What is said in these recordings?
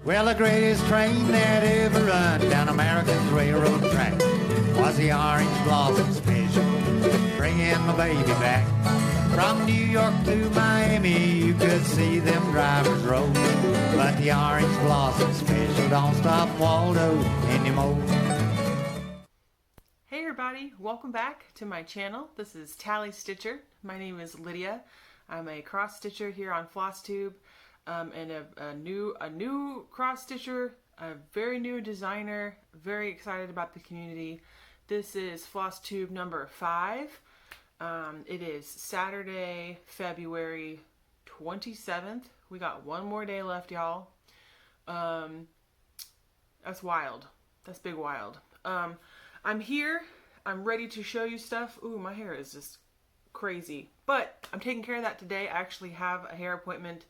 Well, the greatest train that ever run down America's railroad track was the Orange Blossom Special, bringing my baby back. From New York to Miami, you could see them drivers roll, but the Orange Blossom Special don't stop Waldo anymore. Hey everybody, welcome back to my channel. This is TallyStitcher. My name is Lydia. I'm a cross stitcher here on Flosstube. And a new cross stitcher, a very new designer, very excited about the community. This is Flosstube number 5. It is Saturday, February 27th. We got one more day left, y'all. That's wild. That's big wild. I'm here. I'm ready to show you stuff. Ooh, my hair is just crazy. But I'm taking care of that today. I actually have a hair appointment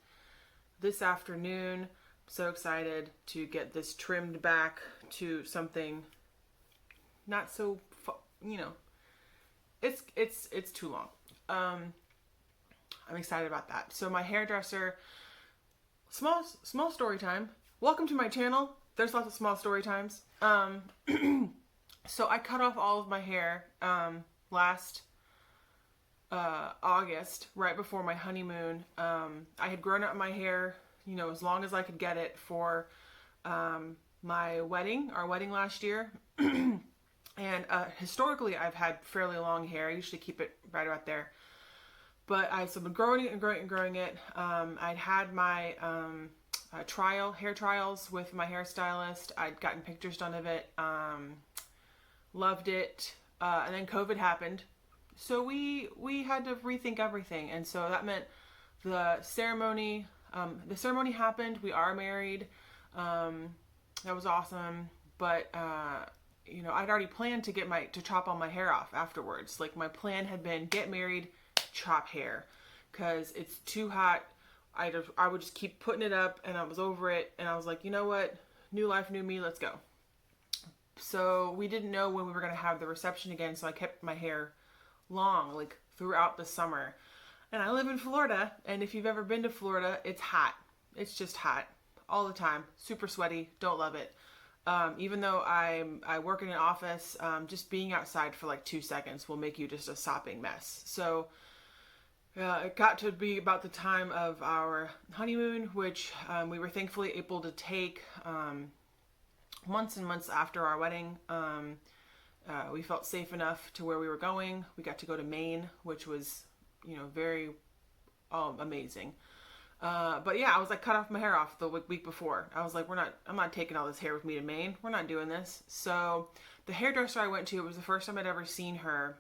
this afternoon. I'm so excited to get this trimmed back to something not so, it's too long. I'm excited about that. So my hairdresser, small story time. Welcome to my channel. There's lots of small story times. So I cut off all of my hair last August, right before my honeymoon. I had grown out my hair, as long as I could get it for my wedding, our wedding last year. And historically, I've had fairly long hair. I usually keep it right about there. But I've been growing it and growing it and growing it. I'd had my hair trials with my hairstylist. I'd gotten pictures done of it. Loved it. And then COVID happened. So we had to rethink everything, and so that meant the ceremony happened. We are married. That was awesome, but I'd already planned to chop all my hair off afterwards. Like, my plan had been get married, chop hair, because it's too hot. I would just keep putting it up, and I was over it, and I was like, you know what, new life, new me, let's go. So we didn't know when we were going to have the reception again, so I kept my hair long, like throughout the summer. And I live in Florida, and if you've ever been to Florida, it's hot. It's just hot all the time. Super sweaty. Don't love it. Even though I work in an office, just being outside for like 2 seconds will make you just a sopping mess. So it got to be about the time of our honeymoon, which we were thankfully able to take months and months after our wedding. We felt safe enough to where we were going. We got to go to Maine, which was, very amazing. But yeah, I was like, cut off my hair off the week before. I was like, I'm not taking all this hair with me to Maine. We're not doing this. So the hairdresser I went to, it was the first time I'd ever seen her.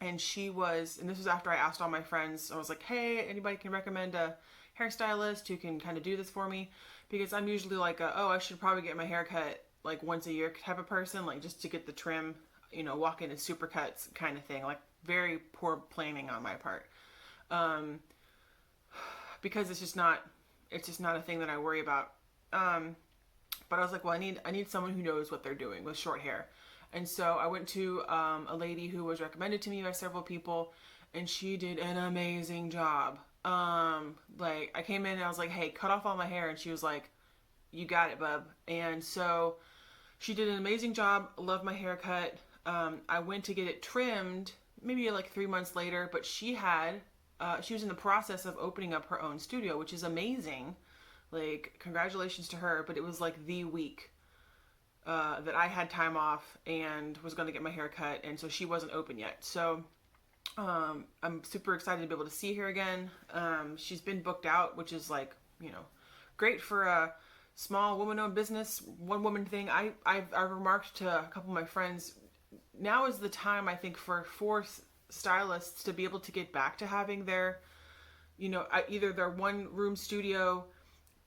And and this was after I asked all my friends. I was like, hey, anybody can recommend a hairstylist who can kind of do this for me? Because I'm usually like, I should probably get my hair cut like once a year type of person, like just to get the trim, walk into supercuts kind of thing. Like, very poor planning on my part. Because it's just not a thing that I worry about. But I was like, well, I need someone who knows what they're doing with short hair. And so I went to a lady who was recommended to me by several people, and she did an amazing job. Like, I came in and I was like, hey, cut off all my hair. And she was like, you got it, bub. And so she did an amazing job. Loved my haircut. I went to get it trimmed maybe like 3 months later, but she was in the process of opening up her own studio, which is amazing. Like, congratulations to her. But it was like the week that I had time off and was going to get my hair cut, and so she wasn't open yet. So I'm super excited to be able to see her again. She's been booked out, which is like, great for a small woman-owned business, one-woman thing. I've remarked to a couple of my friends, now is the time, I think, for stylists to be able to get back to having their, either their one-room studio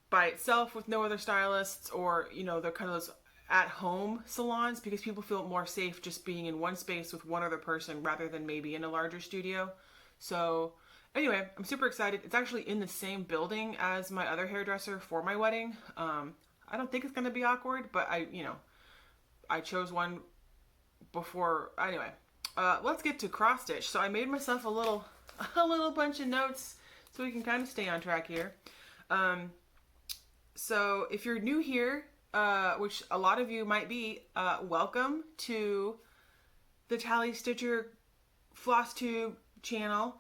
by itself with no other stylists, or, they're kind of those at-home salons, because people feel more safe just being in one space with one other person rather than maybe in a larger studio. So anyway, I'm super excited. It's actually in the same building as my other hairdresser for my wedding. I don't think it's going to be awkward, but I chose one before. Anyway, let's get to cross stitch. So I made myself a little bunch of notes so we can kind of stay on track here. So if you're new here, which a lot of you might be, welcome to the TallyStitcher Flosstube channel.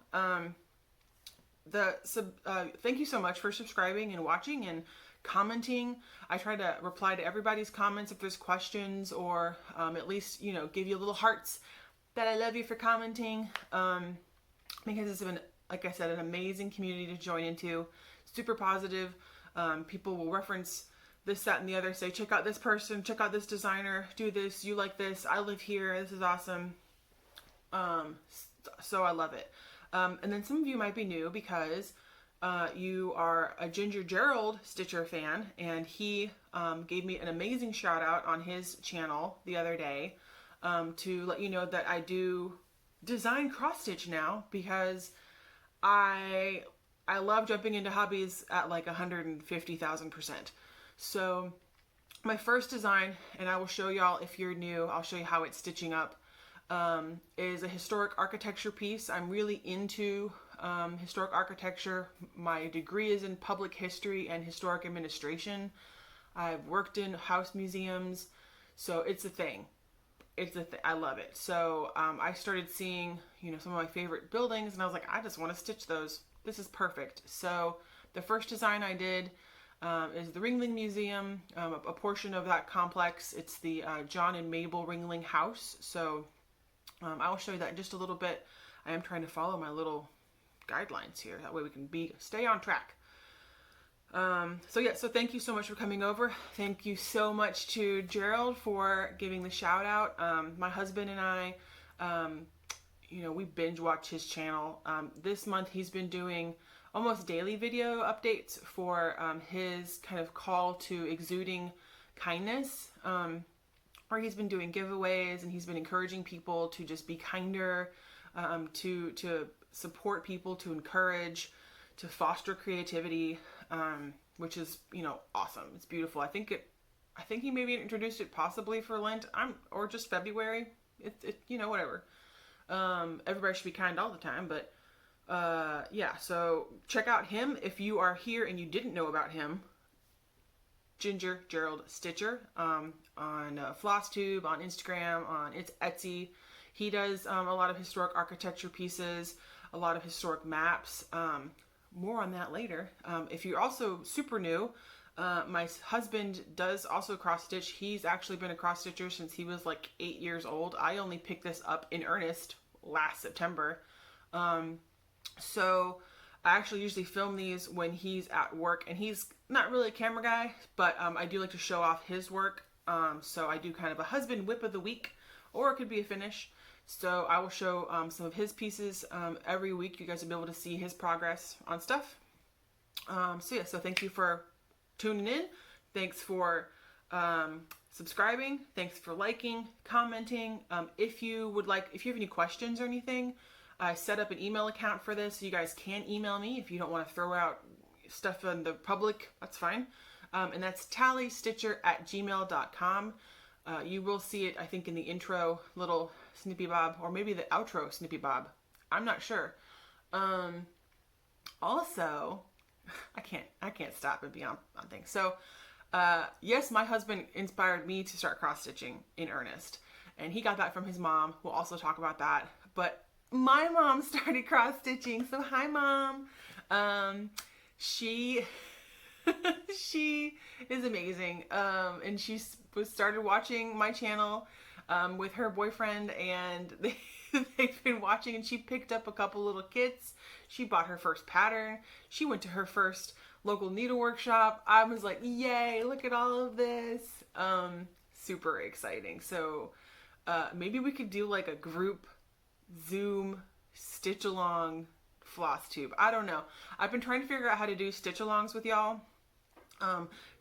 Thank you so much for subscribing and watching and commenting. I try to reply to everybody's comments if there's questions, or at least, you know, give you little hearts that I love you for commenting. Because it's been, like I said, an amazing community to join into. Super positive. People will reference this, that, and the other, say, check out this person, check out this designer, do this, you like this, I live here, this is awesome. So I love it. And then some of you might be new because you are a Ginger Gerald Stitcher fan, and he gave me an amazing shout out on his channel the other day to let you know that I do design cross stitch now, because I love jumping into hobbies at like 150,000%. So my first design, and I will show y'all if you're new, I'll show you how it's stitching up, is a historic architecture piece. I'm really into historic architecture. My degree is in public history and historic administration. I've worked in house museums, so it's a thing. I love it. So I started seeing, you know, some of my favorite buildings, and I was like, I just want to stitch those. This is perfect. So the first design I did is the Ringling Museum, a portion of that complex. It's the John and Mabel Ringling house. So I will show you that in just a little bit. I am trying to follow my little guidelines here. That way we can stay on track. So thank you so much for coming over. Thank you so much to Gerald for giving the shout out. My husband and I, you know, we binge watch his channel. This month he's been doing almost daily video updates for his kind of call to exuding kindness, where he's been doing giveaways, and he's been encouraging people to just be kinder, to support people, to encourage, to foster creativity, which is, you know, awesome. It's beautiful. I think he maybe introduced it possibly for Lent, or just February. You know, whatever. Everybody should be kind all the time, but yeah, so check out him if you are here and you didn't know about him. Ginger Gerald Stitcher, on Flosstube, on Instagram, on Etsy. He does a lot of historic architecture pieces, a lot of historic maps. More on that later. If you're also super new, my husband does also cross stitch. He's actually been a cross stitcher since he was like 8 years old. I only picked this up in earnest last September. So I actually usually film these when he's at work, and he's not really a camera guy, but I do like to show off his work. So I do kind of a husband whip of the week, or it could be a finish. So I will show some of his pieces every week. You guys will be able to see his progress on stuff. So thank you for tuning in. Thanks for subscribing. Thanks for liking, commenting. If you have any questions or anything, I set up an email account for this, so you guys can email me if you don't want to throw out stuff in the public. That's fine. And that's TallyStitcher@gmail.com. You will see it, I think, in the intro little snippy bob, or maybe the outro snippy bob. I'm not sure. Also, I can't stop and be on things. So, yes, my husband inspired me to start cross stitching in earnest, and he got that from his mom. We'll also talk about that. But my mom started cross stitching. So hi, Mom. She is amazing. And she started watching my channel with her boyfriend, and they've been watching, and she picked up a couple little kits. She bought her first pattern. She went to her first local needle workshop. I was like, yay, look at all of this. Super exciting. So maybe we could do like a group Zoom stitch along Flosstube. I don't know. I've been trying to figure out how to do stitch alongs with y'all.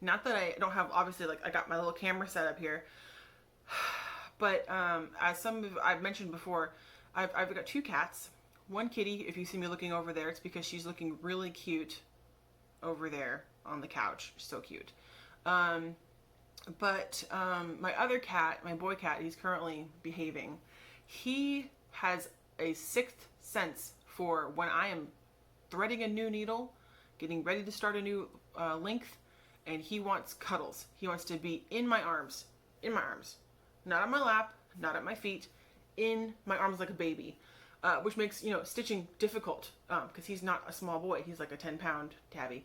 Not that I don't have, obviously, like, I got my little camera set up here, but as I've mentioned before, I've got 2 cats, 1 kitty. If you see me looking over there, it's because she's looking really cute over there on the couch. So cute. But my other cat, my boy cat, he's currently behaving. He has a 6th sense for when I am threading a new needle, getting ready to start a new length, and he wants cuddles. He wants to be in my arms, not on my lap, not at my feet, in my arms like a baby, which makes, you know, stitching difficult, because he's not a small boy. He's like a 10-pound tabby.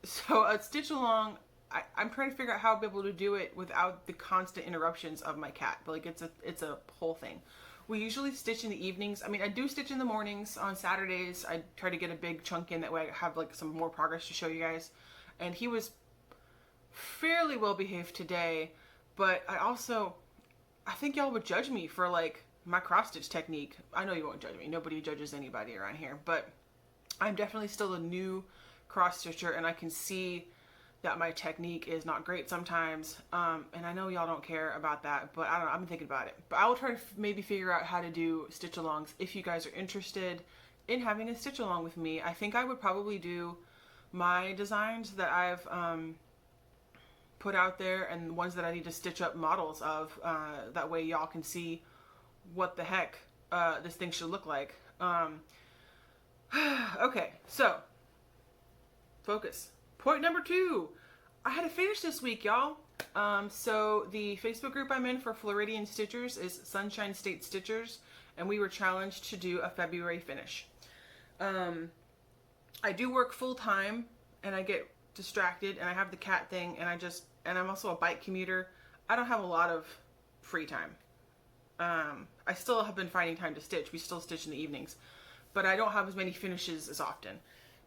So a stitch along, I'm trying to figure out how I'll be able to do it without the constant interruptions of my cat. But like it's a whole thing. We usually stitch in the evenings. I mean, I do stitch in the mornings. On Saturdays, I try to get a big chunk in. That way I have like some more progress to show you guys. And he was fairly well behaved today. But I think y'all would judge me for like my cross stitch technique. I know you won't judge me. Nobody judges anybody around here. But I'm definitely still a new cross stitcher, and I can see that my technique is not great sometimes, and I know y'all don't care about that, but I don't know, I've been thinking about it. But I will try to maybe figure out how to do stitch alongs if you guys are interested in having a stitch along with me. I think I would probably do my designs that I've put out there and the ones that I need to stitch up models of, that way y'all can see what the heck this thing should look like. Okay, so focus. Point number 2. I had to finish this week, y'all. So the Facebook group I'm in for Floridian Stitchers is Sunshine State Stitchers, and we were challenged to do a February finish. I do work full time, and I get distracted, and I have the cat thing, and I'm also a bike commuter. I don't have a lot of free time. I still have been finding time to stitch. We still stitch in the evenings, but I don't have as many finishes as often.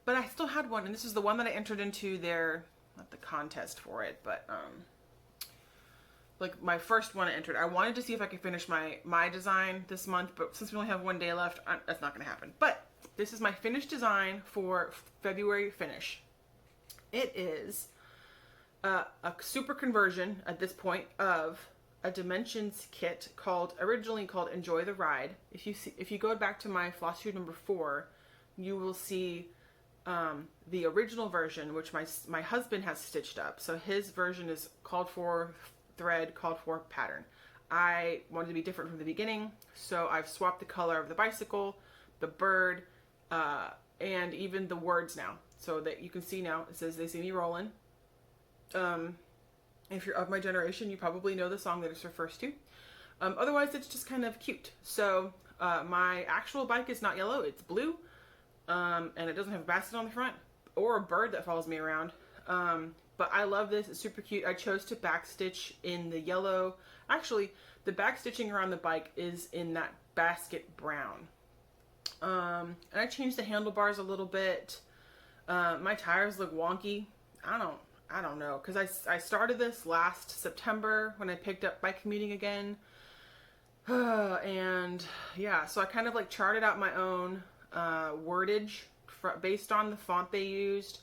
But I still had one, and this is the one that I entered into not the contest for it, but like my first one I entered. I wanted to see if I could finish my design this month, but since we only have one day left, that's not going to happen. But this is my finished design for February finish. It is a super conversion at this point of a Dimensions kit originally called Enjoy the Ride. If you go back to my Flosstube number 4, you will see the original version, which my husband has stitched up. So his version is called for thread, called for pattern. I wanted to be different from the beginning, so I've swapped the color of the bicycle, the bird, and even the words now, so that you can see now it says "They See Me Rollin'." If you're of my generation, you probably know the song that it refers to. Otherwise, it's just kind of cute. So my actual bike is not yellow; it's blue. And it doesn't have a basket on the front or a bird that follows me around. But I love this. It's super cute. I chose to backstitch in the yellow. Actually, the backstitching around the bike is in that basket brown. And I changed the handlebars a little bit. My tires look wonky. I don't know. Because I started this last September when I picked up bike commuting again. And yeah, so I kind of like charted out my own wordage based on the font they used,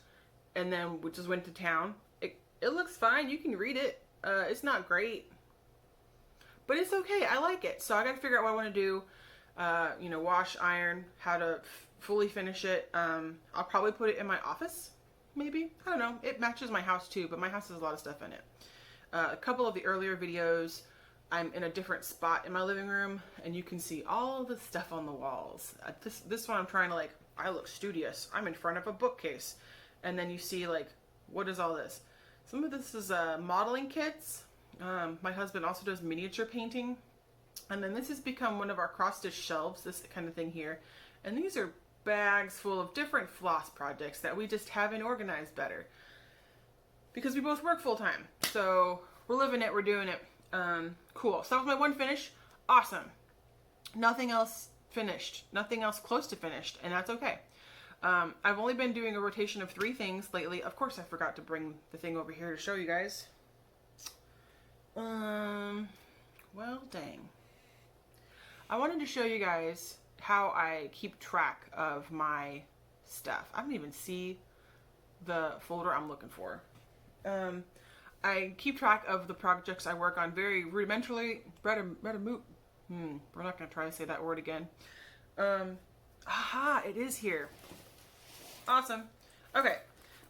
and then we just went to town. It looks fine. You can read it. It's not great, but it's okay. I like it. So I got to figure out what I want to do. Wash, iron, how to fully finish it. I'll probably put it in my office, maybe. I don't know. It matches my house too, but my house has a lot of stuff in it. A couple of the earlier videos, I'm in a different spot in my living room, and you can see all the stuff on the walls. This one I'm trying to I look studious. I'm in front of a bookcase. And then you see what is all this? Some of this is modeling kits. My husband also does miniature painting. And then this has become one of our cross-stitch shelves, this kind of thing here. And these are bags full of different floss projects that we just haven't organized better. Because we both work full-time. So we're living it, we're doing it. Cool. So that was my one finish. Awesome. Nothing else finished. Nothing else close to finished. And that's okay. I've only been doing a rotation of 3 things lately. Of course, I forgot to bring the thing over here to show you guys. Well, dang. I wanted to show you guys how I keep track of my stuff. I don't even see the folder I'm looking for. I keep track of the projects I work on very rudimentarily. We're not going to try to say that word again. Aha, it is here. Awesome. Okay,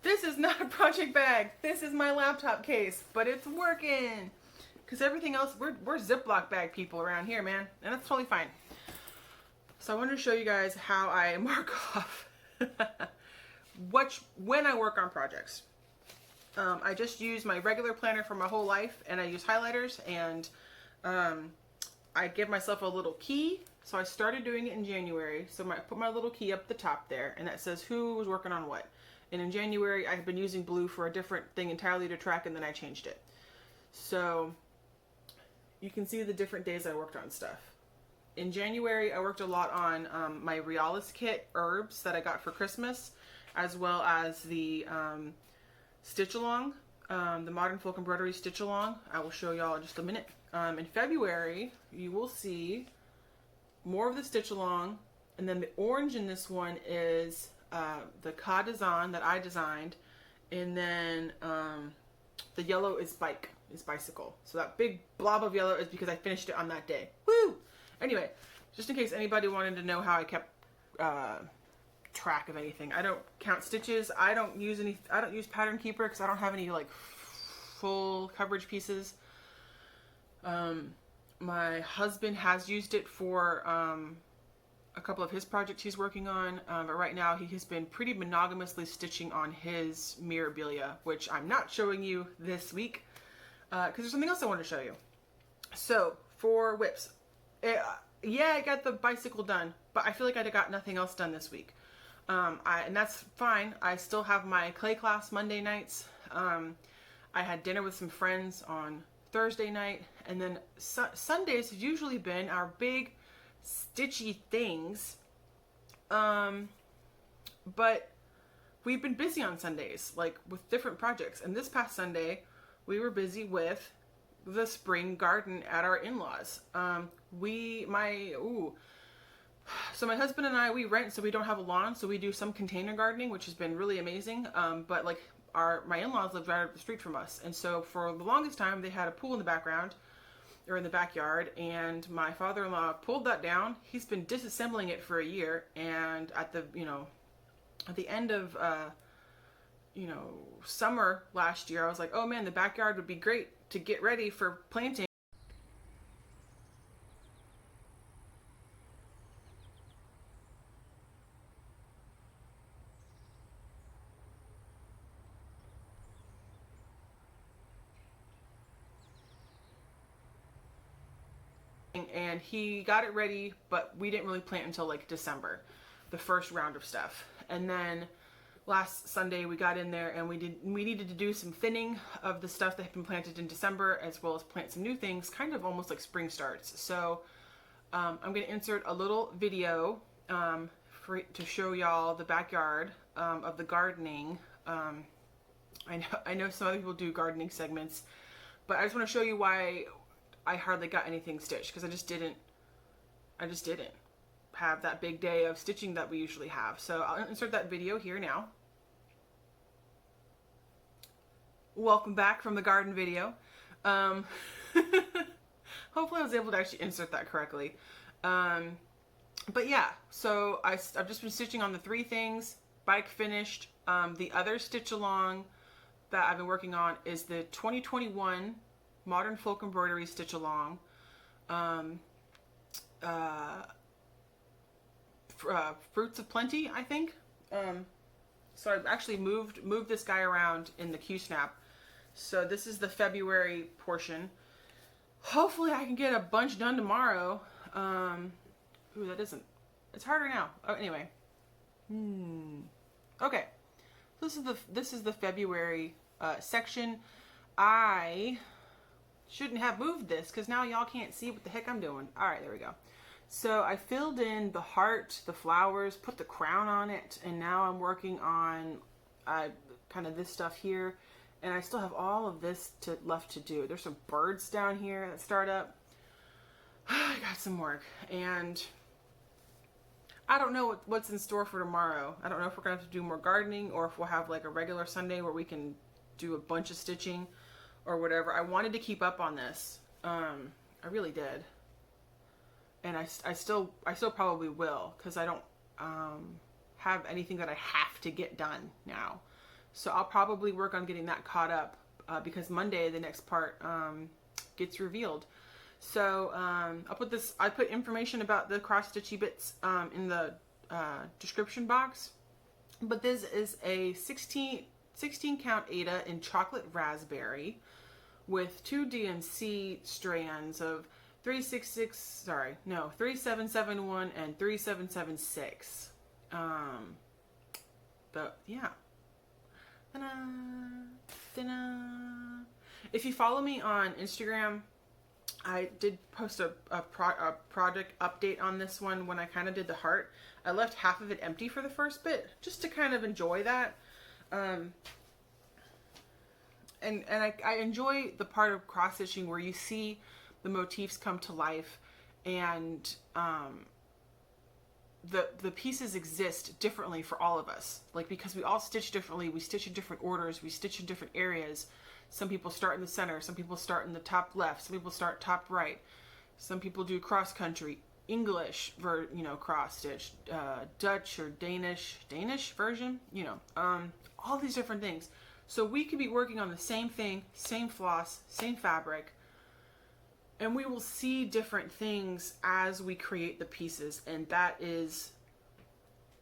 this is not a project bag. This is my laptop case, but it's working. Because everything else, we're Ziploc bag people around here, man. And that's totally fine. So I wanted to show you guys how I mark off when I work on projects. I just use my regular planner for my whole life, and I use highlighters, and I give myself a little key. So I started doing it in January. So I put my little key up the top there, and that says who was working on what. And in January, I had been using blue for a different thing entirely to track, and then I changed it. So you can see the different days I worked on stuff. In January, I worked a lot on my Realis kit herbs that I got for Christmas, as well as the stitch along, the Modern Folk Embroidery stitch along. I will show y'all in just a minute. In February, you will see more of the stitch along, and then the orange in this one is the Cottage that I designed, and then the yellow is bicycle. So that big blob of yellow is because I finished it on that day. Woo! Anyway, just in case anybody wanted to know how I kept track of anything, I don't count stitches. I don't use Pattern Keeper because I don't have any like full coverage pieces. My husband has used it for a couple of his projects he's working on, but right now he has been pretty monogamously stitching on his Mirabilia, which I'm not showing you this week because there's something else I want to show you. So for WIPs, yeah, I got the bicycle done, but I feel like I got nothing else done this week. And that's fine. I still have my clay class Monday nights. I had dinner with some friends on Thursday night, and then Sundays have usually been our big stitchy things. But we've been busy on Sundays, like with different projects. And this past Sunday, we were busy with the spring garden at our in-laws. So my husband and I, we rent, so we don't have a lawn, so we do some container gardening, which has been really amazing. But like my in-laws live right up the street from us, and so for the longest time they had a pool in the background or in the backyard, and my father-in-law pulled that down. He's been disassembling it for a year, and at the end of summer last year, I was like, oh man, the backyard would be great to get ready for planting. And he got it ready, but we didn't really plant until like December, the first round of stuff. And then last Sunday we got in there and we needed to do some thinning of the stuff that had been planted in December, as well as plant some new things, kind of almost like spring starts. So I'm going to insert a little video to show y'all the backyard of the gardening. I know some other people do gardening segments, but I just want to show you why I hardly got anything stitched, because I just didn't have that big day of stitching that we usually have. So I'll insert that video here now. Welcome back from the garden video. Hopefully I was able to actually insert that correctly. But yeah, so I've just been stitching on the three things. Bike finished. The other stitch along that I've been working on is the 2021 Modern Folk Embroidery stitch along. Fruits of Plenty, I think. So I've actually moved this guy around in the Q-snap. So this is the February portion. Hopefully I can get a bunch done tomorrow. Ooh, that isn't. It's harder now. Oh, anyway. Okay. This is the February section. I shouldn't have moved this because now y'all can't see what the heck I'm doing. All right, there we go. So I filled in the heart, the flowers, put the crown on it, and now I'm working on kind of this stuff here. And I still have all of this left to do. There's some birds down here that start up. I got some work, and I don't know what's in store for tomorrow. I don't know if we're gonna have to do more gardening or if we'll have like a regular Sunday where we can do a bunch of stitching or whatever. I wanted to keep up on this. I really did. And I still probably will, because I don't have anything that I have to get done now. So I'll probably work on getting that caught up because Monday the next part gets revealed. So I put information about the cross stitchy bits in the description box. But this is a 16 count Ada in chocolate raspberry with 2 DMC strands of 3771 and 3776. But yeah. Ta-da, ta-da. If you follow me on Instagram, I did post a project update on this one when I kind of did the heart. I left half of it empty for the first bit, just to kind of enjoy that. And I enjoy the part of cross stitching where you see the motifs come to life, and the pieces exist differently for all of us. Like, because we all stitch differently, we stitch in different orders, we stitch in different areas. Some people start in the center, some people start in the top left, some people start top right, some people do cross country, English cross stitch, Dutch or Danish version, all these different things. So we could be working on the same thing, same floss, same fabric, and we will see different things as we create the pieces. And that is,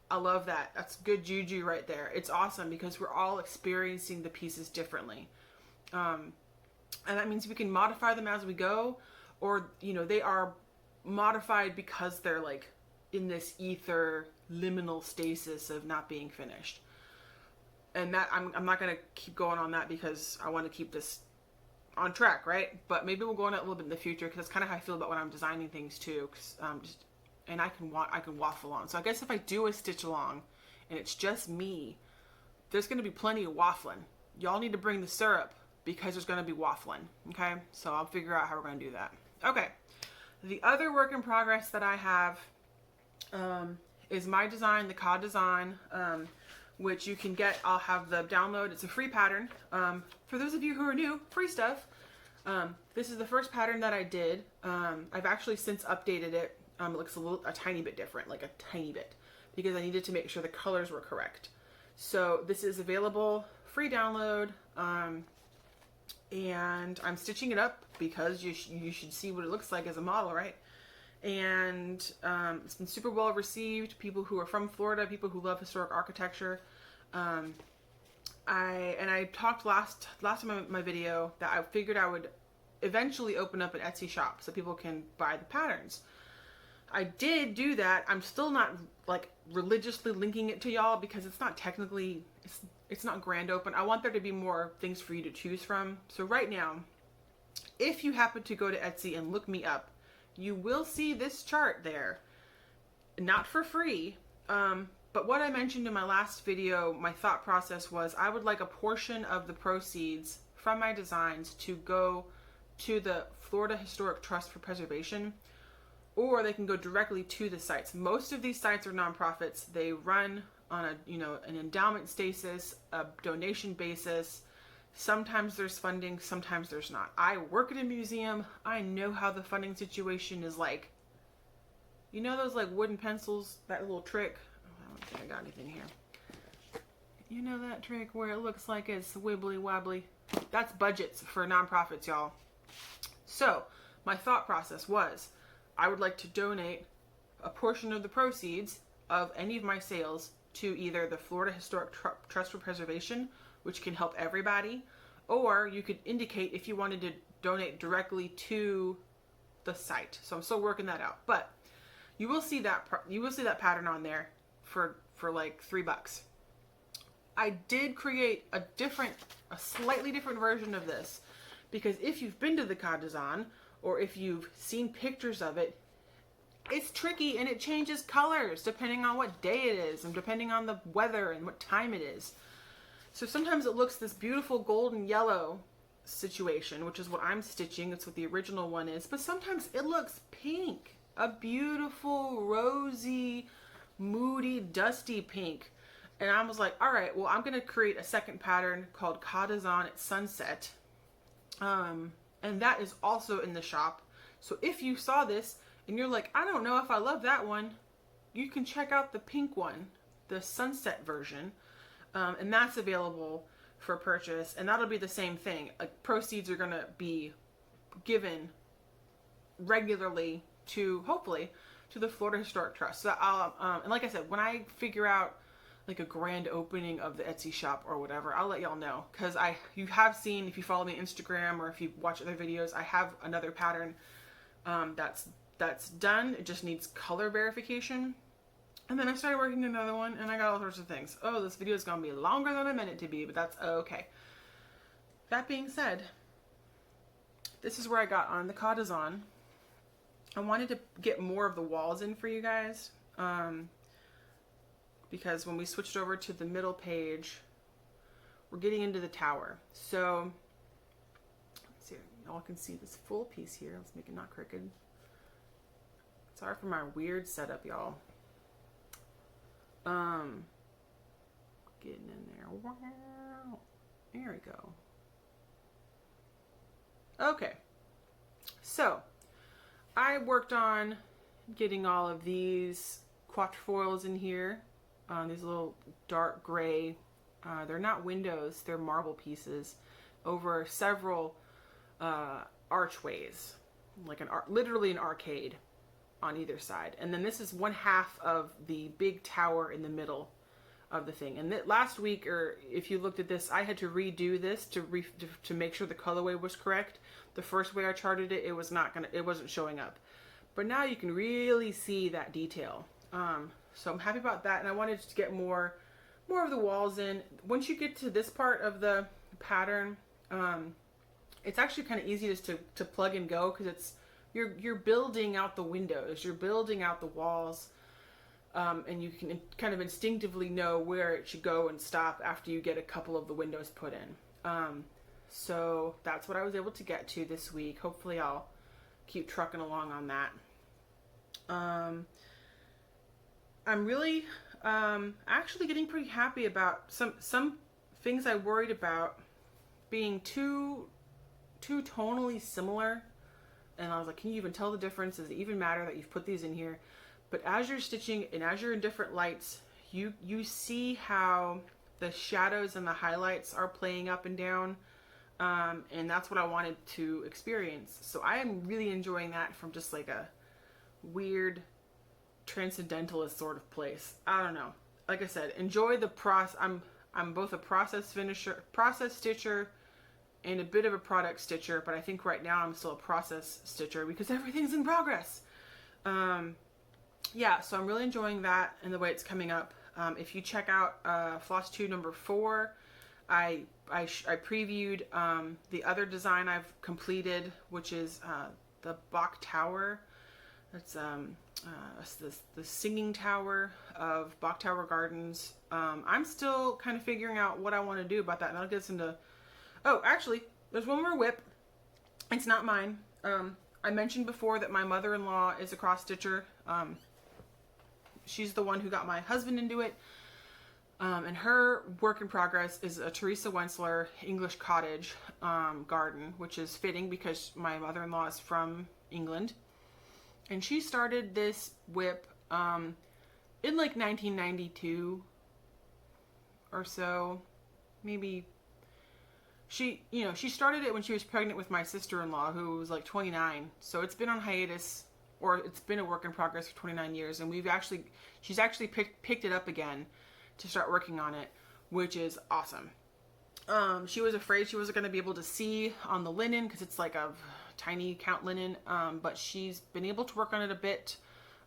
I love that. That's good juju right there. It's awesome because we're all experiencing the pieces differently. And that means we can modify them as we go, or, they are modified because they're like in this ether liminal stasis of not being finished. And that I'm not going to keep going on that because I want to keep this on track, right? But maybe we'll go on it a little bit in the future, because that's kind of how I feel about when I'm designing things too. And I can waffle on. So I guess if I do a stitch along and it's just me, there's going to be plenty of waffling. Y'all need to bring the syrup because there's going to be waffling. Okay, so I'll figure out how we're going to do that. Okay, the other work in progress that I have is my design, the COD design, which you can get. I'll have the download. It's a free pattern. For those of you who are new, free stuff. This is the first pattern that I did. I've actually since updated it. It looks a tiny bit different, like a tiny bit, because I needed to make sure the colors were correct. So this is available, free download, and I'm stitching it up because you should see what it looks like as a model, right? And it's been super well received. People who are from Florida, people who love historic architecture. I talked last time in my video that I figured I would eventually open up an Etsy shop so people can buy the patterns. I did do that. I'm still not like religiously linking it to y'all because it's not technically, it's not grand open. I want there to be more things for you to choose from. So right now, if you happen to go to Etsy and look me up, you will see this chart there. Not for free, but what I mentioned in my last video, my thought process was I would like a portion of the proceeds from my designs to go to the Florida Historic Trust for Preservation, or they can go directly to the sites. Most of these sites are nonprofits. They run on an endowment status, a donation basis. Sometimes there's funding, sometimes there's not. I work at a museum. I know how the funding situation is like. You know those like wooden pencils, that little trick? Oh, I don't think I got anything here. You know that trick where it looks like it's wibbly wobbly? That's budgets for nonprofits, y'all. So my thought process was I would like to donate a portion of the proceeds of any of my sales to either the Florida Historic Trust for Preservation, which can help everybody, or you could indicate if you wanted to donate directly to the site. So I'm still working that out, but you will see that pattern on there for like $3. I did create a slightly different version of this, because if you've been to the COD design, or if you've seen pictures of it, it's tricky and it changes colors depending on what day it is and depending on the weather and what time it is. So sometimes it looks this beautiful golden yellow situation, which is what I'm stitching. It's what the original one is. But sometimes it looks pink, a beautiful, rosy, moody, dusty pink. And I was like, all right, well, I'm going to create a second pattern called Cottage at Sunset. And that is also in the shop. So if you saw this and you're like, I don't know if I love that one, you can check out the pink one, the sunset version. And that's available for purchase. And that'll be the same thing. Proceeds are going to be given regularly to, hopefully, to the Florida Historic Trust. So and like I said, when I figure out like a grand opening of the Etsy shop or whatever, I'll let y'all know. Because you have seen, if you follow me on Instagram or if you watch other videos, I have another pattern that's done. It just needs color verification. And then I started working another one and I got all sorts of things. Oh, this video is going to be longer than I meant it to be, but that's okay. That being said, this is where I got on the Cottage on. I wanted to get more of the walls in for you guys. Because when we switched over to the middle page, we're getting into the tower. So, let's see, y'all can see this full piece here. Let's make it not crooked. Sorry for my weird setup, y'all. Getting in there. Wow. There we go. Okay. So, I worked on getting all of these quatrefoils in here. These little dark gray, they're not windows, they're marble pieces over several archways, like literally an arcade on either side. And then this is one half of the big tower in the middle of the thing. And last week, or if you looked at this, I had to redo this to make sure the colorway was correct. The first way I charted it, it wasn't showing up. But now you can really see that detail. So I'm happy about that, and I wanted to get more of the walls in. Once you get to this part of the pattern, it's actually kind of easy just to plug and go, because you're building out the windows, you're building out the walls, and you can kind of instinctively know where it should go and stop after you get a couple of the windows put in. So that's what I was able to get to this week. Hopefully I'll keep trucking along on that. I'm really actually getting pretty happy about some things I worried about being too tonally similar, and I was like, can you even tell the difference? Does it even matter that you've put these in here? But as you're stitching and as you're in different lights, you see how the shadows and the highlights are playing up and down, and that's what I wanted to experience. So I am really enjoying that from just like a weird transcendentalist sort of place. I don't know. Like I said, enjoy the process. I'm both a process stitcher, and a bit of a product stitcher, but I think right now I'm still a process stitcher because everything's in progress. Yeah, so I'm really enjoying that and the way it's coming up. If you check out Flosstube number 4, I previewed the other design I've completed, which is the Bach Tower. That's the singing tower of Bach Tower Gardens. I'm still kind of figuring out what I want to do about that, and I'll get us into... Oh, actually, there's one more WIP. It's not mine. I mentioned before that my mother-in-law is a cross-stitcher. She's the one who got my husband into it. And her work in progress is a Teresa Wentlzer English cottage garden, which is fitting because my mother-in-law is from England. And she started this WIP in like 1992 or so. Maybe she started it when she was pregnant with my sister-in-law, who was like 29. So it's been on hiatus, or it's been a work in progress for 29 years. And she's actually picked it up again to start working on it, which is awesome. She was afraid she wasn't going to be able to see on the linen because it's like a tiny count linen, but she's been able to work on it a bit,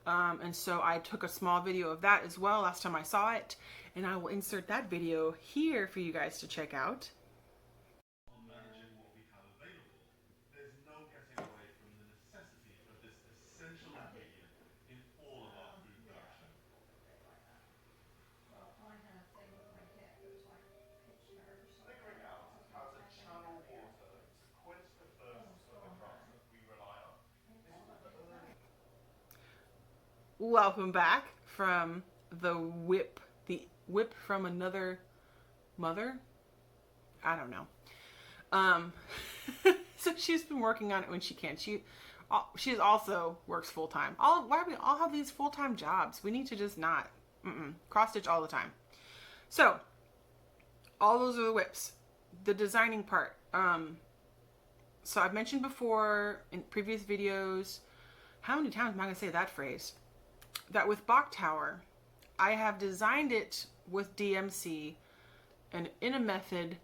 and so I took a small video of that as well last time I saw it, and I will insert that video here for you guys to check out. On managing what we have available, there's no getting away from the necessity of this essential ingredient in all of our food production. Figuring out how to channel water to quench the thirst of the crops that we rely on is one of the early... Welcome back from the WIP from another mother? I don't know. So she's been working on it when she can. She also works full-time. Why do we all have these full-time jobs? We need to just not. Cross-stitch all the time. So, all those are the WIPs. The designing part. So I've mentioned before in previous videos, how many times am I going to say that phrase? That with Bach Tower, I have designed it with DMC and in a method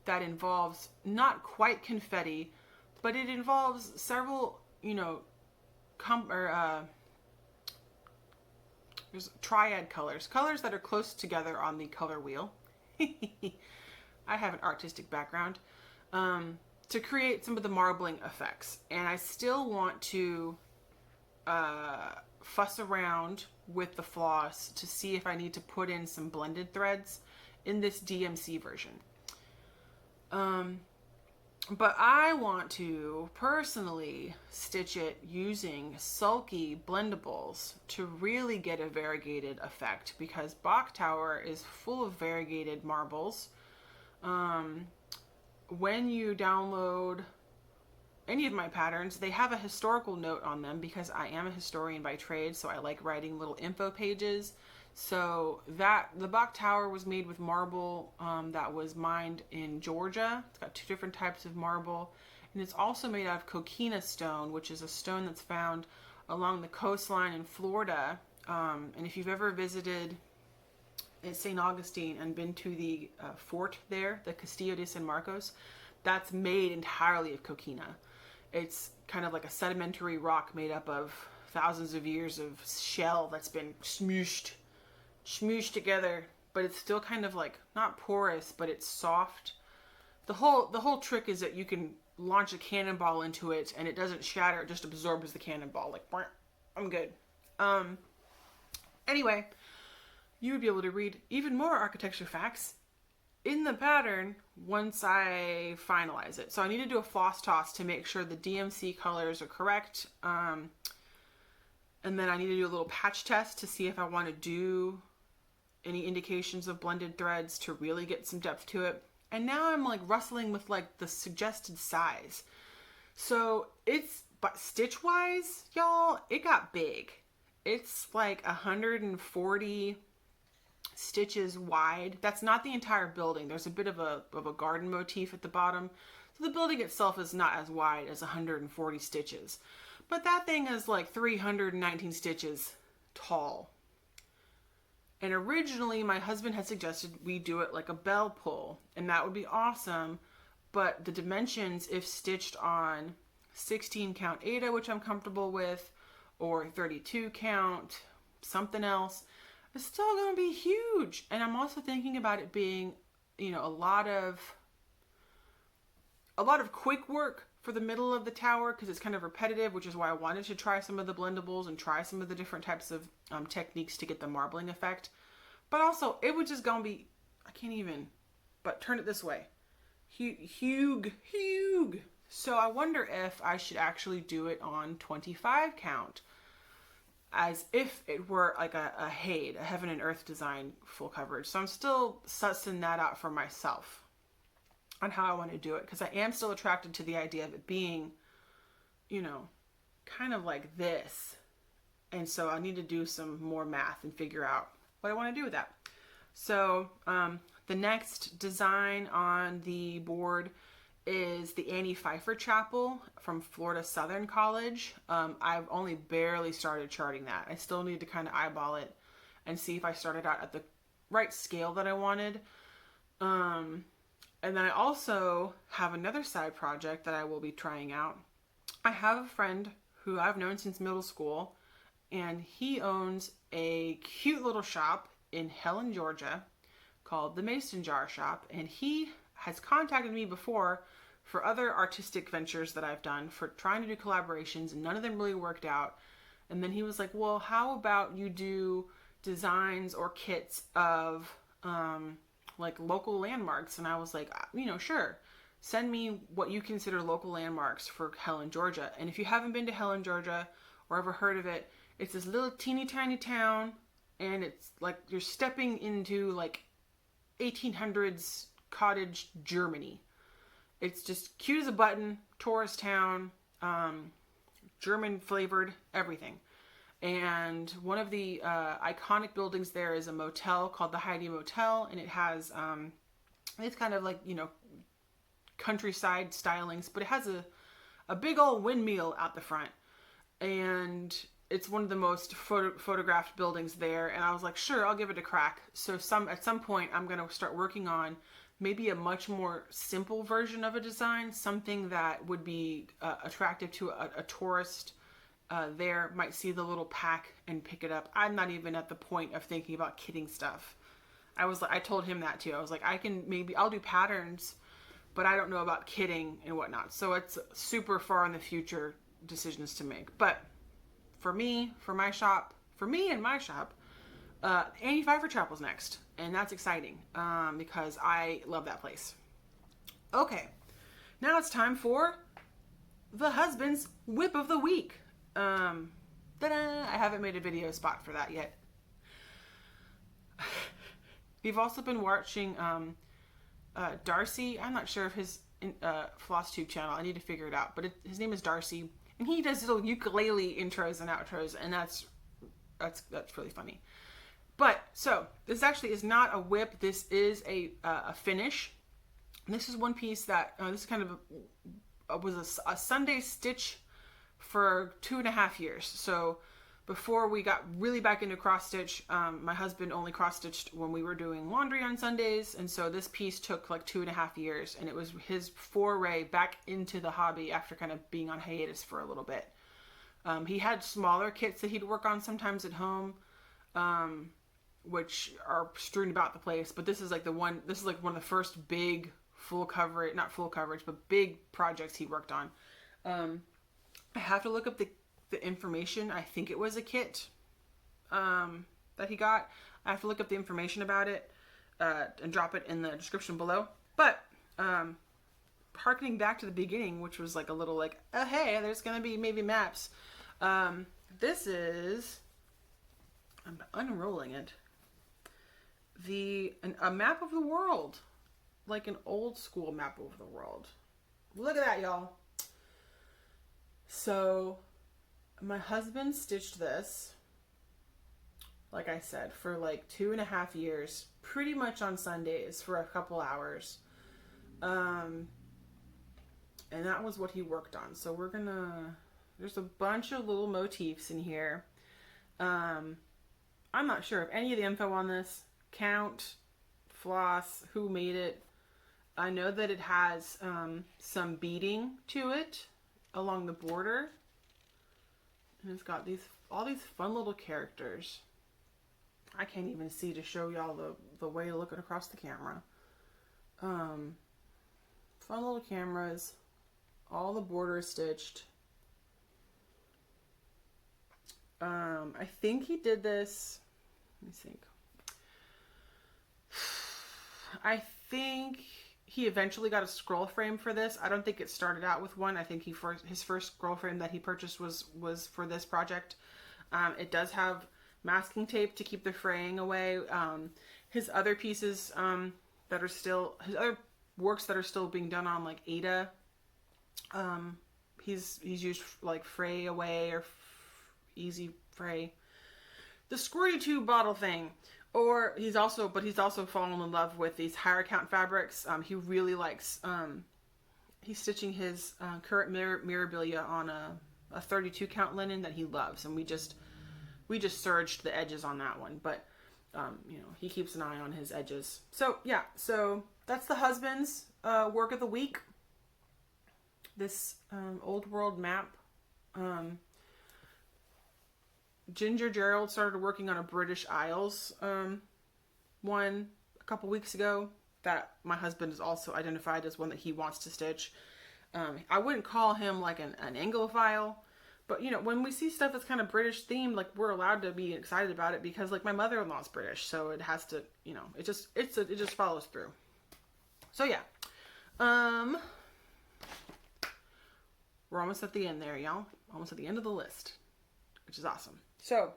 that involves not quite confetti, but it involves several, there's triad colors that are close together on the color wheel. I have an artistic background, to create some of the marbling effects. And I still want to fuss around with the floss to see if I need to put in some blended threads in this DMC version. But I want to personally stitch it using sulky blendables to really get a variegated effect, because Bach Tower is full of variegated marbles. When you download any of my patterns, they have a historical note on them because I am a historian by trade, so I like writing little info pages. So the Bach Tower was made with marble that was mined in Georgia. It's got 2 different types of marble, and it's also made out of coquina stone, which is a stone that's found along the coastline in Florida. And if you've ever visited at St. Augustine and been to the fort there, the Castillo de San Marcos, that's made entirely of coquina. It's kind of like a sedimentary rock made up of thousands of years of shell that's been smooshed together, but it's still kind of like not porous, but it's soft. The whole trick is that you can launch a cannonball into it and it doesn't shatter, it just absorbs the cannonball. Like, I'm good. Anyway, you would be able to read even more architecture facts in the pattern once I finalize it. So I need to do a floss toss to make sure the DMC colors are correct. And then I need to do a little patch test to see if I want to do any indications of blended threads to really get some depth to it. And now I'm like wrestling with like the suggested size. So but stitch wise, y'all, it got big. It's like 140 stitches wide. That's not the entire building. There's a bit of a garden motif at the bottom. So the building itself is not as wide as 140 stitches. But that thing is like 319 stitches tall. And originally my husband had suggested we do it like a bell pull, and that would be awesome. But the dimensions, if stitched on 16 count Aida, which I'm comfortable with, or 32 count, something else, it's still going to be huge. And I'm also thinking about it being, a lot of quick work for the middle of the tower, because it's kind of repetitive, which is why I wanted to try some of the blendables and try some of the different types of techniques to get the marbling effect. But also, it was just going to be, I can't even, but turn it this way. Huge. So I wonder if I should actually do it on 25 count, as if it were like a HAID, a Heaven and Earth design full coverage. So I'm still sussing that out for myself on how I want to do it, because I am still attracted to the idea of it being, kind of like this. And so I need to do some more math and figure out what I want to do with that. So the next design on the board is the Annie Pfeiffer Chapel from Florida Southern College. I've only barely started charting that. I still need to kind of eyeball it and see if I started out at the right scale that I wanted. And then I also have another side project that I will be trying out. I have a friend who I've known since middle school, and he owns a cute little shop in Helen, Georgia called the Mason Jar Shop. And he has contacted me before for other artistic ventures that I've done, for trying to do collaborations, and none of them really worked out. And then he was like, well, how about you do designs or kits of like local landmarks? And I was like, sure. Send me what you consider local landmarks for Helen, Georgia. And if you haven't been to Helen, Georgia, or ever heard of it, it's this little teeny tiny town, and it's like you're stepping into like 1800s Cottage, Germany. It's just cute as a button, tourist town, German flavored, everything. And one of the iconic buildings there is a motel called the Heidi Motel, and it has, it's kind of like, countryside stylings, but it has a big old windmill out the front. And it's one of the most photographed buildings there, and I was like, sure, I'll give it a crack. So at some point, I'm going to start working on maybe a much more simple version of a design, something that would be attractive to a tourist there, might see the little pack and pick it up. I'm not even at the point of thinking about kitting stuff. I told him that too. I was like, I'll do patterns, but I don't know about kitting and whatnot. So it's super far in the future decisions to make. But for me and my shop, Annie Pfeiffer Chapel's next. And that's exciting because I love that place. Okay, now it's time for the husband's WIP of the week. Ta-da! I haven't made a video spot for that yet. We've also been watching Darcy. I'm not sure if his Flosstube channel. I need to figure it out. But his name is Darcy. And he does little ukulele intros and outros, and that's really funny. But so this actually is not a WIP. This is a finish. And this is one piece that this is kind of was a Sunday stitch for 2.5 years. So before we got really back into cross stitch, my husband only cross stitched when we were doing laundry on Sundays, and so this piece took like 2.5 years, and it was his foray back into the hobby after kind of being on hiatus for a little bit. He had smaller kits that he'd work on sometimes at home, which are strewn about the place, but this is like one of the first big not full coverage, but big projects he worked on. I have to look up the information. I think it was a kit that he got. I have to look up the information about it and drop it in the description below. But harkening back to the beginning, which was like a little like, oh hey, there's gonna be maybe maps. This is, I'm unrolling it, a map of the world, like an old school map of the world. Look at that, y'all. So my husband stitched this, like I said, for like 2.5 years, pretty much on Sundays for a couple hours. And that was what he worked on. So there's a bunch of little motifs in here. I'm not sure of any of the info on this. Count, floss, who made it. I know that it has some beading to it along the border. And it's got all these fun little characters. I can't even see to show y'all the way to look across the camera. Fun little cameras. All the borders stitched. I think he did this. Let me think. I think he eventually got a scroll frame for this. I don't think it started out with one. I think his first scroll frame that he purchased was for this project. It does have masking tape to keep the fraying away. His other pieces his other works that are still being done on like Ada, he's used like fray away or easy fray. The squirty tube bottle thing. Or he's also fallen in love with these higher count fabrics. He really likes, he's stitching his current mirabilia on a 32 count linen that he loves. And we just serged the edges on that one. But, he keeps an eye on his edges. So, yeah. So, that's the husband's work of the week. This old world map. Ginger Gerald started working on a British Isles one a couple weeks ago that my husband has also identified as one that he wants to stitch. I wouldn't call him like an Anglophile, but when we see stuff that's kind of British themed, like we're allowed to be excited about it because like my mother-in-law's British, so it has to, it just follows through. So yeah, we're almost at the end there, y'all. Almost at the end of the list, which is awesome. So,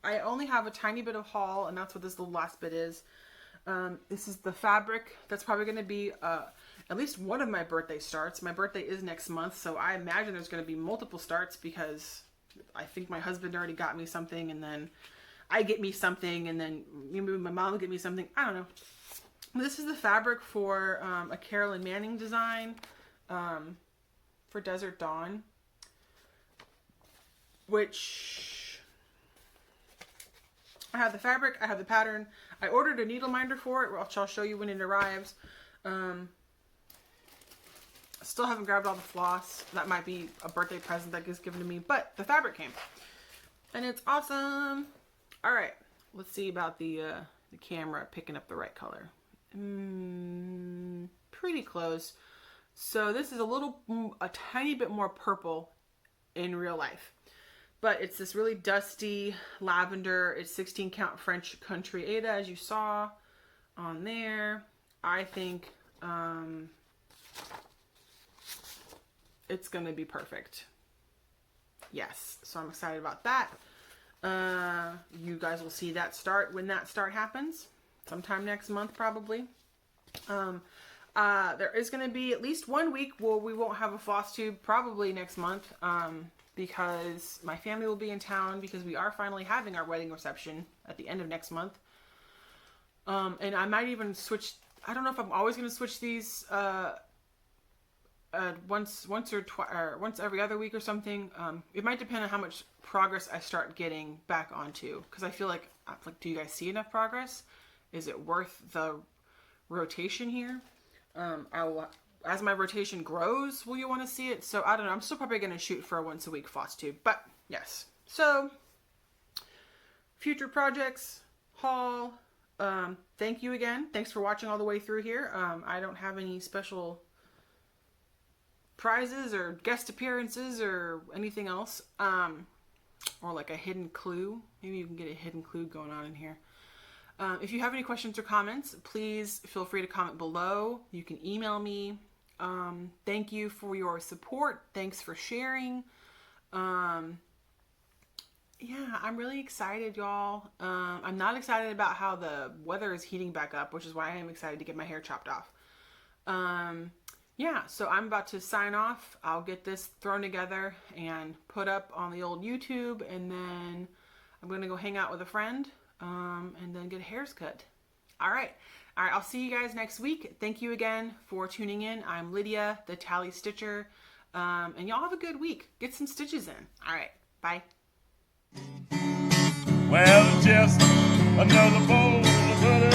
I only have a tiny bit of haul, and that's what this little last bit is. This is the fabric that's probably going to be at least one of my birthday starts. My birthday is next month, so I imagine there's going to be multiple starts because I think my husband already got me something, and then I get me something, and then maybe my mom will get me something. I don't know. This is the fabric for a Carolyn Manning design for Desert Dawn. which I have the fabric, I have the pattern. I ordered a needle minder for it, which I'll show you when it arrives. Still haven't grabbed all the floss. That might be a birthday present that gets given to me, but the fabric came. And it's awesome. All right, let's see about the camera picking up the right color. Pretty close. So this is a tiny bit more purple in real life, but it's this really dusty lavender. It's 16 count French Country Ada, as you saw on there. I think it's gonna be perfect. Yes, so I'm excited about that. You guys will see that start when that start happens, sometime next month probably. There is going to be at least 1 week where we won't have a Flosstube, probably next month, because my family will be in town, because we are finally having our wedding reception at the end of next month. And I might even switch. I don't know if I'm always going to switch these once every other week or something. It might depend on how much progress I start getting back onto, because I feel like, do you guys see enough progress? Is it worth the rotation here? As my rotation grows, will you want to see it? So I don't know. I'm still probably going to shoot for a once a week Flosstube, but yes. So future projects, haul. Thank you again. Thanks for watching all the way through here. I don't have any special prizes or guest appearances or anything else. Or like a hidden clue. Maybe you can get a hidden clue going on in here. If you have any questions or comments, please feel free to comment below. You can email me. Thank you for your support. Thanks for sharing. Yeah, I'm really excited, y'all. I'm not excited about how the weather is heating back up, which is why I am excited to get my hair chopped off. Yeah, so I'm about to sign off. I'll get this thrown together and put up on the old YouTube, and then I'm going to go hang out with a friend. And then get hairs cut. All right. I'll see you guys next week. Thank you again for tuning in. I'm Lydia, the TallyStitcher. And y'all have a good week. Get some stitches in. All right. Bye. Well, just another bowl of butter.